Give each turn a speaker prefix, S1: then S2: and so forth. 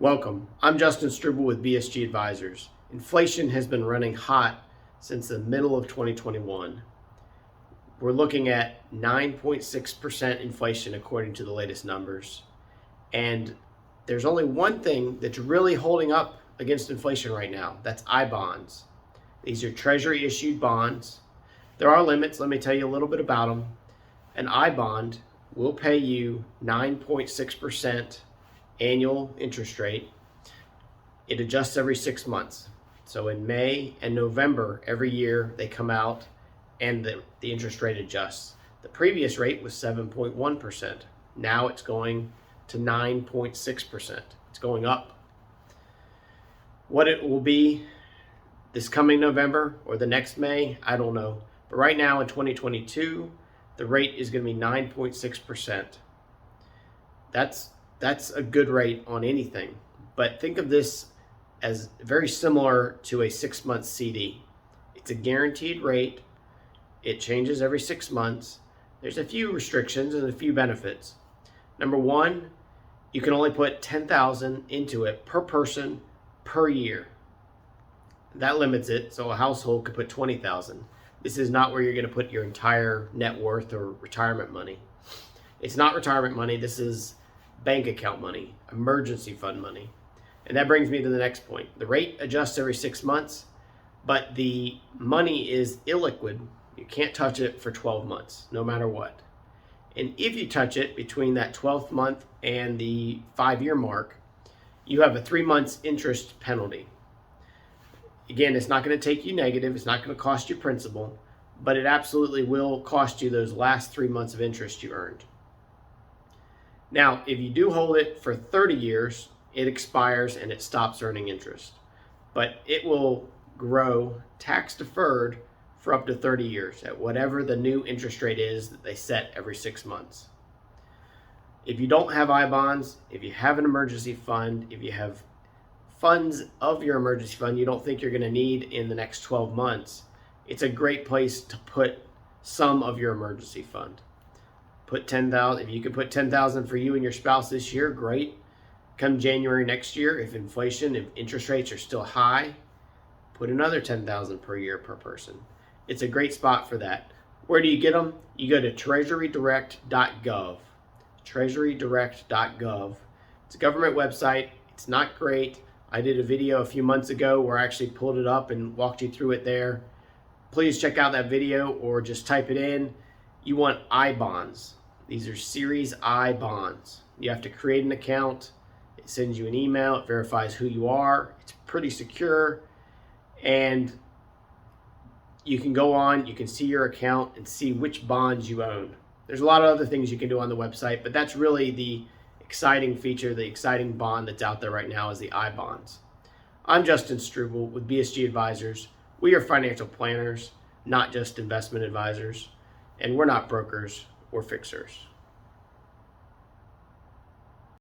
S1: Welcome. I'm Justin Struble with BSG Advisors. Inflation has been running hot since the middle of 2021. We're looking at 9.6% inflation according to the latest numbers. And there's only one thing that's really holding up against inflation right now. That's I-bonds. These are Treasury issued bonds. There are limits. Let me tell you a little bit about them. An I-bond will pay you 9.6% annual interest rate. It adjusts every 6 months. So in May and November every year they come out and the interest rate adjusts. The previous rate was 7.1%. Now it's going to 9.6%. It's going up. What it will be this coming November or the next May, I don't know. But right now in 2022, the rate is going to be 9.6%. That's a good rate on anything. But think of this as very similar to a 6-month CD. It's a guaranteed rate. It changes every 6 months. There's a few restrictions and a few benefits. Number one, you can only put $10,000 into it per person per year. That limits it, so a household could put $20,000. This is not where you're going to put your entire net worth or retirement money. It's not retirement money. This is bank account money, emergency fund money. And that brings me to the next point. The rate adjusts every 6 months, but the money is illiquid. You can't touch it for 12 months, no matter what. And if you touch it between that 12th month and the 5-year mark, you have a 3 months interest penalty. Again, it's not going to take you negative. It's not going to cost you principal, but it absolutely will cost you those last 3 months of interest you earned. Now, if you do hold it for 30 years, it expires and it stops earning interest. But it will grow tax deferred for up to 30 years at whatever the new interest rate is that they set every 6 months. If you don't have I-bonds, if you have an emergency fund, if you have funds of your emergency fund you don't think you're going to need in the next 12 months, it's a great place to put some of your emergency fund. Put $10,000. If you could put $10,000 for you and your spouse this year, great. Come January next year, if interest rates are still high, put another $10,000 per year per person. It's a great spot for that. Where do you get them? You go to Treasurydirect.gov. Treasurydirect.gov. It's a government website. It's not great. I did a video a few months ago where I actually pulled it up and walked you through it there. Please check out that video or just type it in. You want I-bonds. These are Series I bonds. You have to create an account. It sends you an email. It verifies who you are. It's pretty secure. And you can go on, you can see your account and see which bonds you own. There's a lot of other things you can do on the website, but that's really the exciting feature, the exciting bond that's out there right now is the I-bonds. I'm Justin Struble with BSG Advisors. We are financial planners, not just investment advisors. And we're not brokers, we're fixers.